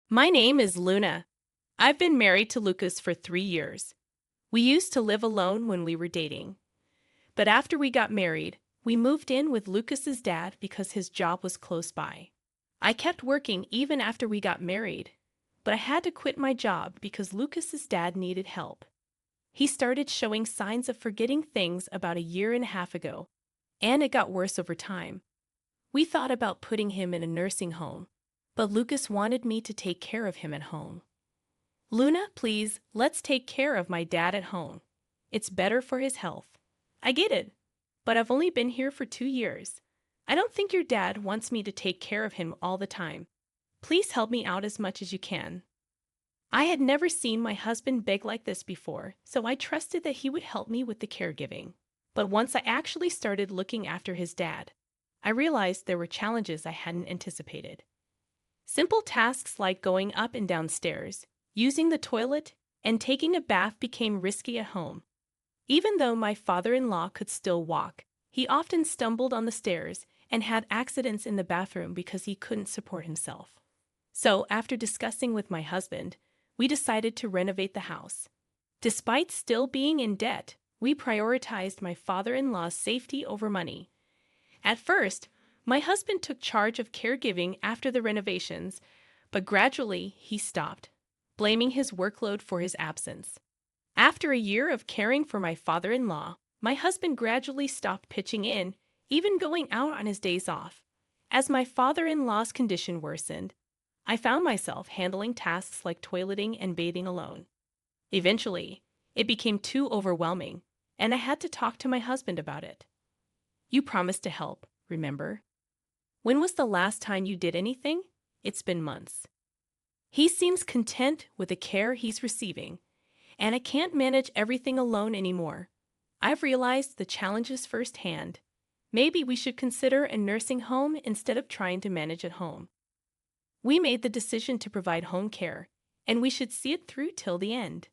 My name is Luna. I've been married to Lucas for 3 years. We used to live alone when we were dating. But after we got married, we moved in with Lucas's dad because his job was close by. I kept working even after we got married, but I had to quit my job because Lucas's dad needed help. He started showing signs of forgetting things about a year and a half ago, and it got worse over time. We thought about putting him in a nursing home, but Lucas wanted me to take care of him at home. Luna, please, let's take care of my dad at home. It's better for his health. I get it, but I've only been here for 2 years. I don't think your dad wants me to take care of him all the time. Please help me out as much as you can. I had never seen my husband beg like this before, so I trusted that he would help me with the caregiving. But once I actually started looking after his dad, I realized there were challenges I hadn't anticipated. Simple tasks like going up and down stairs, using the toilet, and taking a bath became risky at home. Even though my father-in-law could still walk, he often stumbled on the stairs and had accidents in the bathroom because he couldn't support himself. So, after discussing with my husband, we decided to renovate the house. Despite still being in debt, we prioritized my father-in-law's safety over money. At first, my husband took charge of caregiving after the renovations, but gradually he stopped, blaming his workload for his absence. After a year of caring for my father-in-law, my husband gradually stopped pitching in, even going out on his days off. As my father-in-law's condition worsened, I found myself handling tasks like toileting and bathing alone. Eventually, it became too overwhelming, and I had to talk to my husband about it. You promised to help, remember? When was the last time you did anything? It's been months. He seems content with the care he's receiving, and I can't manage everything alone anymore. I've realized the challenges firsthand. Maybe we should consider a nursing home instead of trying to manage at home. We made the decision to provide home care, and we should see it through till the end.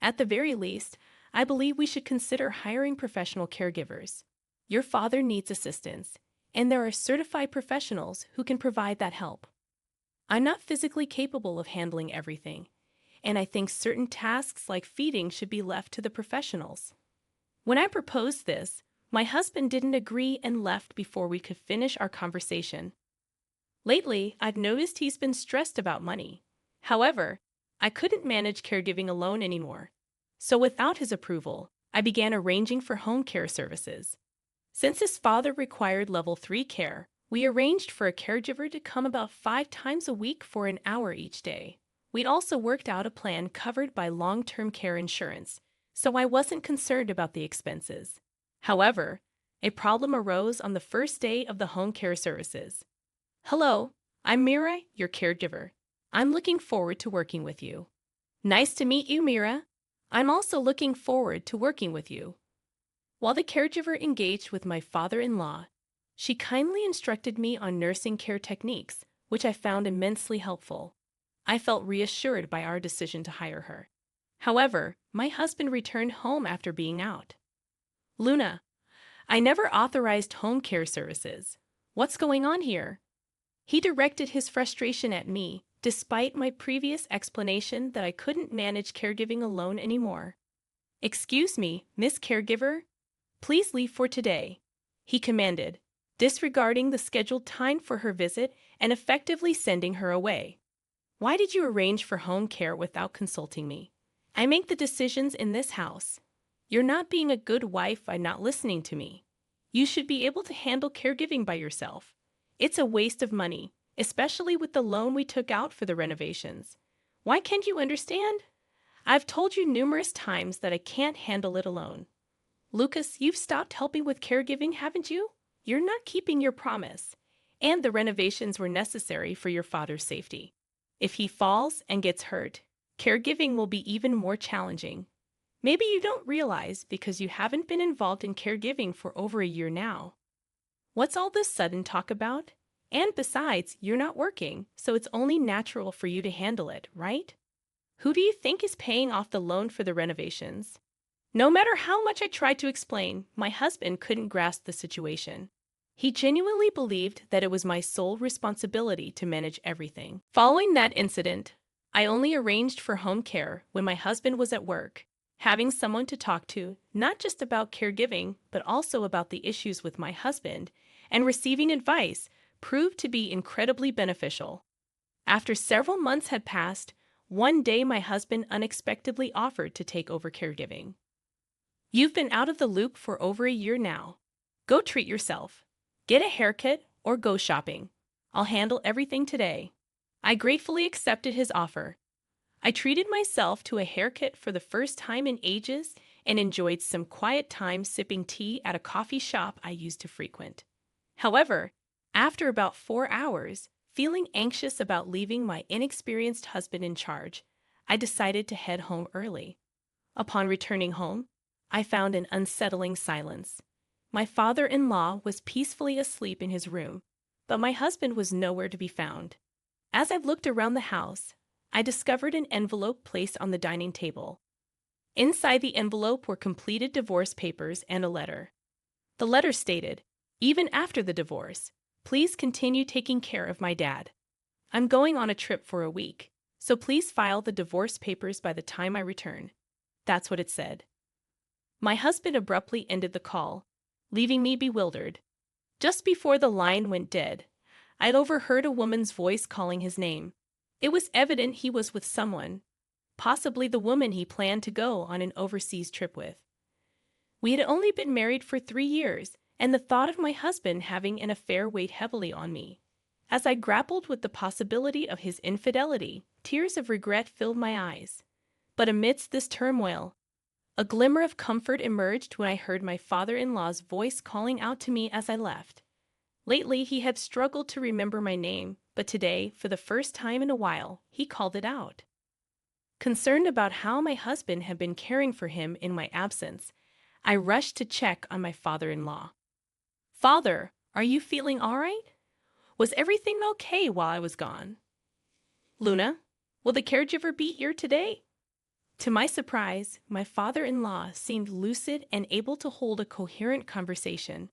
At the very least, I believe we should consider hiring professional caregivers. Your father needs assistance, and there are certified professionals who can provide that help. I'm not physically capable of handling everything, and I think certain tasks like feeding should be left to the professionals. When I proposed this, my husband didn't agree and left before we could finish our conversation. Lately, I've noticed he's been stressed about money. However, I couldn't manage caregiving alone anymore. So without his approval, I began arranging for home care services. Since his father required level 3 care, we arranged for a caregiver to come about 5 times a week for an hour each day. We'd also worked out a plan covered by long-term care insurance, so I wasn't concerned about the expenses. However, a problem arose on the first day of the home care services. Hello, I'm Mira, your caregiver. I'm looking forward to working with you. Nice to meet you, Mira. I'm also looking forward to working with you. While the caregiver engaged with my father-in-law, she kindly instructed me on nursing care techniques, which I found immensely helpful. I felt reassured by our decision to hire her. However, my husband returned home after being out. Luna, I never authorized home care services. What's going on here? He directed his frustration at me, despite my previous explanation that I couldn't manage caregiving alone anymore. Excuse me, Miss Caregiver. Please leave for today, he commanded, disregarding the scheduled time for her visit and effectively sending her away. Why did you arrange for home care without consulting me? I make the decisions in this house. You're not being a good wife by not listening to me. You should be able to handle caregiving by yourself. It's a waste of money, especially with the loan we took out for the renovations. Why can't you understand? I've told you numerous times that I can't handle it alone. Lucas, you've stopped helping with caregiving, haven't you? You're not keeping your promise. And the renovations were necessary for your father's safety. If he falls and gets hurt, caregiving will be even more challenging. Maybe you don't realize because you haven't been involved in caregiving for over a year now. What's all this sudden talk about? And besides, you're not working, so it's only natural for you to handle it, right? Who do you think is paying off the loan for the renovations? No matter how much I tried to explain, my husband couldn't grasp the situation. He genuinely believed that it was my sole responsibility to manage everything. Following that incident, I only arranged for home care when my husband was at work. Having someone to talk to, not just about caregiving, but also about the issues with my husband, and receiving advice proved to be incredibly beneficial. After several months had passed, one day my husband unexpectedly offered to take over caregiving. "You've been out of the loop for over a year now. Go treat yourself. Get a haircut or go shopping. I'll handle everything today." I gratefully accepted his offer. I treated myself to a haircut for the first time in ages and enjoyed some quiet time sipping tea at a coffee shop I used to frequent. However, after about 4 hours, feeling anxious about leaving my inexperienced husband in charge, I decided to head home early. Upon returning home, I found an unsettling silence. My father-in-law was peacefully asleep in his room, but my husband was nowhere to be found. As I looked around the house, I discovered an envelope placed on the dining table. Inside the envelope were completed divorce papers and a letter. The letter stated, "Even after the divorce, please continue taking care of my dad. I'm going on a trip for a week, so please file the divorce papers by the time I return." That's what it said. My husband abruptly ended the call, leaving me bewildered. Just before the line went dead, I'd overheard a woman's voice calling his name. It was evident he was with someone, possibly the woman he planned to go on an overseas trip with. We had only been married for 3 years, and the thought of my husband having an affair weighed heavily on me. As I grappled with the possibility of his infidelity, tears of regret filled my eyes. But amidst this turmoil, a glimmer of comfort emerged when I heard my father-in-law's voice calling out to me as I left. Lately, he had struggled to remember my name, but today, for the first time in a while, he called it out. Concerned about how my husband had been caring for him in my absence, I rushed to check on my father-in-law. "Father, are you feeling all right? Was everything okay while I was gone? Luna, will the caregiver be here today?" To my surprise, my father-in-law seemed lucid and able to hold a coherent conversation.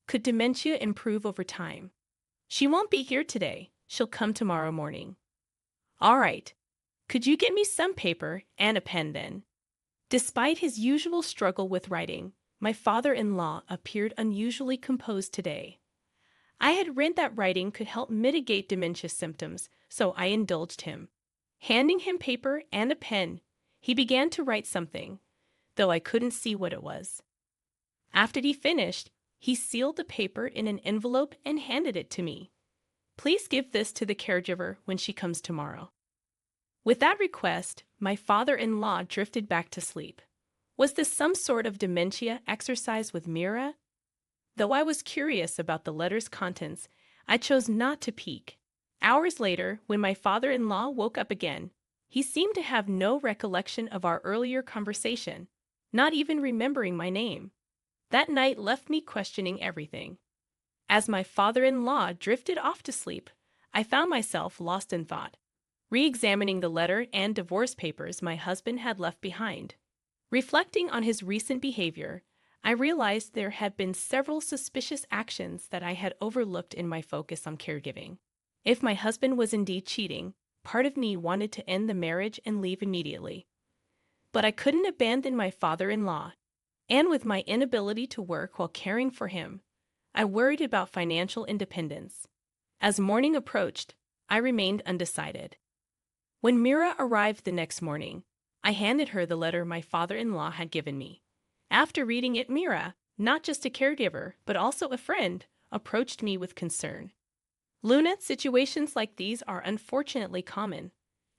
"Could dementia improve over time? She won't be here today. She'll come tomorrow morning." "All right. Could you get me some paper and a pen then?" Despite his usual struggle with writing, my father-in-law appeared unusually composed today. I had read that writing could help mitigate dementia symptoms, so I indulged him. Handing him paper and a pen, he began to write something, though I couldn't see what it was. After he finished, he sealed the paper in an envelope and handed it to me. "Please give this to the caregiver when she comes tomorrow." With that request, my father-in-law drifted back to sleep. Was this some sort of dementia exercise with Mira? Though I was curious about the letter's contents, I chose not to peek. Hours later, when my father-in-law woke up again, he seemed to have no recollection of our earlier conversation, not even remembering my name. That night left me questioning everything. As my father-in-law drifted off to sleep, I found myself lost in thought, re-examining the letter and divorce papers my husband had left behind. Reflecting on his recent behavior, I realized there had been several suspicious actions that I had overlooked in my focus on caregiving. If my husband was indeed cheating, part of me wanted to end the marriage and leave immediately. But I couldn't abandon my father-in-law, and with my inability to work while caring for him, I worried about financial independence. As morning approached, I remained undecided. When Mira arrived the next morning, I handed her the letter my father-in-law had given me. After reading it, Mira, not just a caregiver, but also a friend, approached me with concern. "Luna, situations like these are unfortunately common.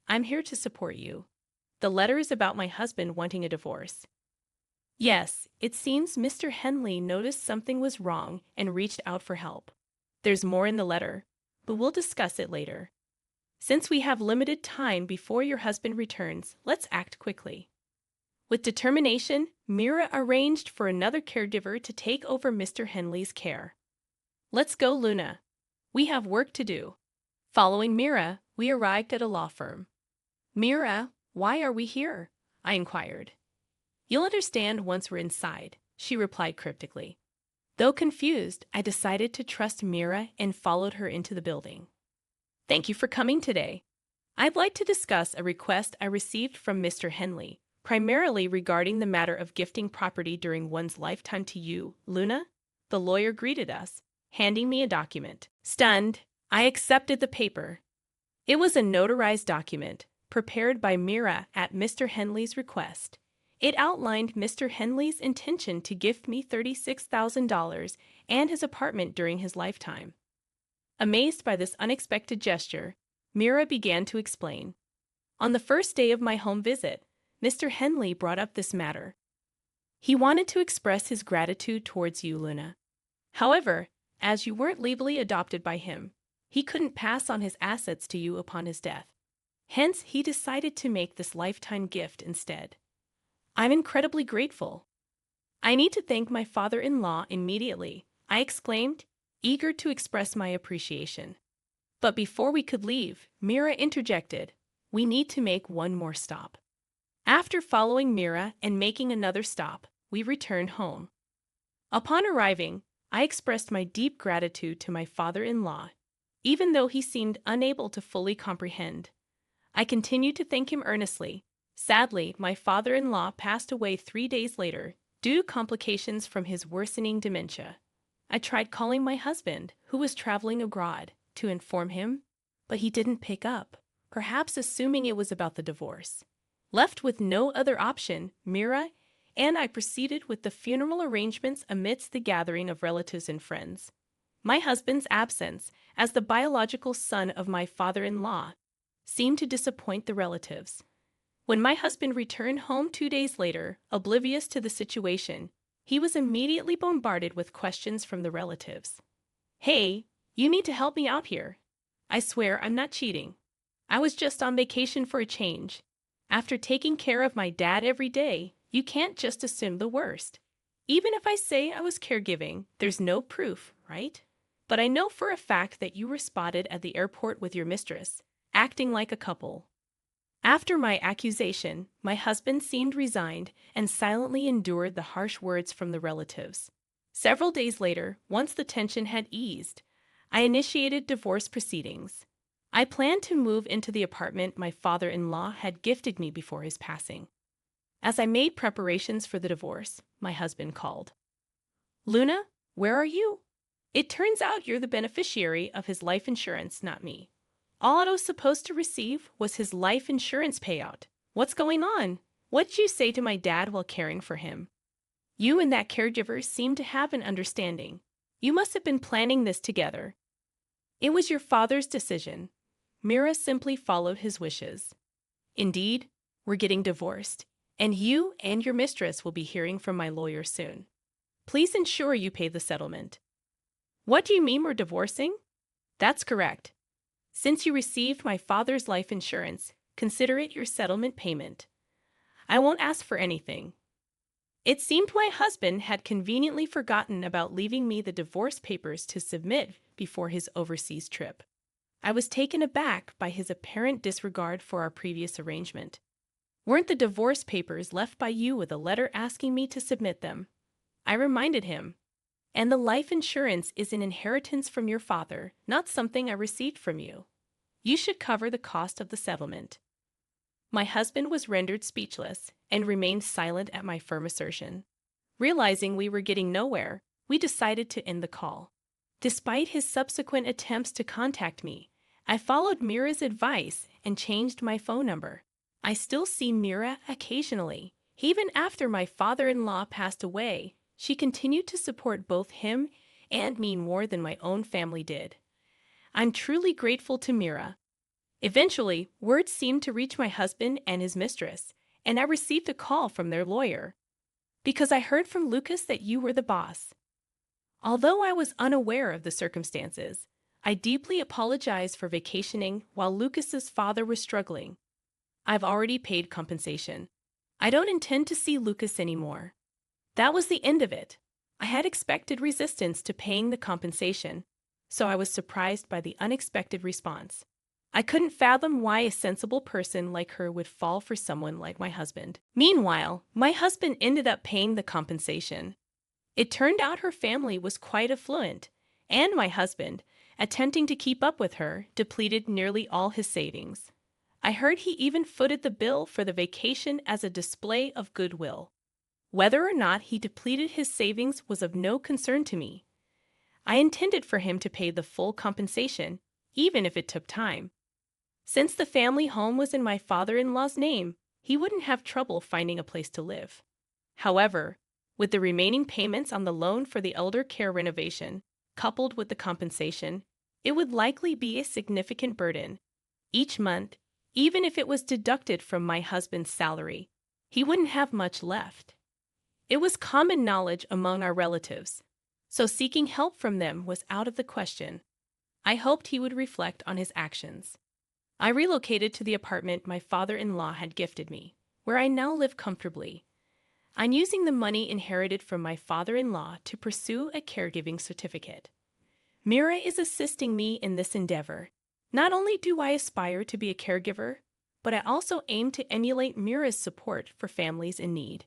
I'm here to support you. The letter is about my husband wanting a divorce. Yes, it seems Mr. Henley noticed something was wrong and reached out for help. There's more in the letter, but we'll discuss it later. Since we have limited time before your husband returns, let's act quickly." With determination, Mira arranged for another caregiver to take over Mr. Henley's care. "Let's go, Luna. We have work to do." Following Mira, we arrived at a law firm. "Mira, why are we here?" I inquired. "You'll understand once we're inside," she replied cryptically. Though confused, I decided to trust Mira and followed her into the building. Thank you for coming today. I'd like to discuss a request I received from Mr. Henley, primarily regarding the matter of gifting property during one's lifetime to you, Luna. The lawyer greeted us, handing me a document. Stunned, I accepted the paper. It was a notarized document, prepared by Mira at Mr. Henley's request. It outlined Mr. Henley's intention to gift me $36,000 and his apartment during his lifetime. Amazed by this unexpected gesture, Mira began to explain. On the first day of my home visit, Mr. Henley brought up this matter. He wanted to express his gratitude towards you, Luna. However, as you weren't legally adopted by him, he couldn't pass on his assets to you upon his death. Hence, he decided to make this lifetime gift instead. I'm incredibly grateful. I need to thank my father-in-law immediately, I exclaimed, eager to express my appreciation. But before we could leave, Mira interjected, we need to make one more stop. After following Mira and making another stop, we returned home. Upon arriving, I expressed my deep gratitude to my father-in-law, even though he seemed unable to fully comprehend. I continued to thank him earnestly. Sadly, my father-in-law passed away 3 days later due to complications from his worsening dementia. I tried calling my husband, who was traveling abroad, to inform him, but he didn't pick up, perhaps assuming it was about the divorce. Left with no other option, Mira and I proceeded with the funeral arrangements amidst the gathering of relatives and friends. My husband's absence, as the biological son of my father-in-law, seemed to disappoint the relatives. When my husband returned home 2 days later, oblivious to the situation, he was immediately bombarded with questions from the relatives. Hey, you need to help me out here. I swear I'm not cheating. I was just on vacation for a change. After taking care of my dad every day, you can't just assume the worst. Even if I say I was caregiving, there's no proof, right? But I know for a fact that you were spotted at the airport with your mistress, acting like a couple. After my accusation, my husband seemed resigned and silently endured the harsh words from the relatives. Several days later, once the tension had eased, I initiated divorce proceedings. I planned to move into the apartment my father-in-law had gifted me before his passing. As I made preparations for the divorce, my husband called. Luna, where are you? It turns out you're the beneficiary of his life insurance, not me. All I was supposed to receive was his life insurance payout. What's going on? What'd you say to my dad while caring for him? You and that caregiver seem to have an understanding. You must have been planning this together. It was your father's decision. Mira simply followed his wishes. Indeed, we're getting divorced, and you and your mistress will be hearing from my lawyer soon. Please ensure you pay the settlement. What do you mean we're divorcing? That's correct. Since you received my father's life insurance, consider it your settlement payment. I won't ask for anything. It seemed my husband had conveniently forgotten about leaving me the divorce papers to submit before his overseas trip. I was taken aback by his apparent disregard for our previous arrangement. Weren't the divorce papers left by you with a letter asking me to submit them? I reminded him. And the life insurance is an inheritance from your father, not something I received from you. You should cover the cost of the settlement. My husband was rendered speechless and remained silent at my firm assertion. Realizing we were getting nowhere, we decided to end the call. Despite his subsequent attempts to contact me, I followed Mira's advice and changed my phone number. I still see Mira occasionally. Even after my father-in-law passed away, she continued to support both him and me more than my own family did. I'm truly grateful to Mira. Eventually, word seemed to reach my husband and his mistress, and I received a call from their lawyer. Because I heard from Lucas that you were the boss. Although I was unaware of the circumstances, I deeply apologize for vacationing while Lucas's father was struggling. I've already paid compensation. I don't intend to see Lucas anymore. That was the end of it. I had expected resistance to paying the compensation, so I was surprised by the unexpected response. I couldn't fathom why a sensible person like her would fall for someone like my husband. Meanwhile, my husband ended up paying the compensation. It turned out her family was quite affluent, and my husband, attempting to keep up with her, depleted nearly all his savings. I heard he even footed the bill for the vacation as a display of goodwill. Whether or not he depleted his savings was of no concern to me. I intended for him to pay the full compensation, even if it took time. Since the family home was in my father-in-law's name, he wouldn't have trouble finding a place to live. However, with the remaining payments on the loan for the elder care renovation, coupled with the compensation, it would likely be a significant burden. Each month, even if it was deducted from my husband's salary, he wouldn't have much left. It was common knowledge among our relatives, so seeking help from them was out of the question. I hoped he would reflect on his actions. I relocated to the apartment my father-in-law had gifted me, where I now live comfortably. I'm using the money inherited from my father-in-law to pursue a caregiving certificate. Mira is assisting me in this endeavor. Not only do I aspire to be a caregiver, but I also aim to emulate Mira's support for families in need.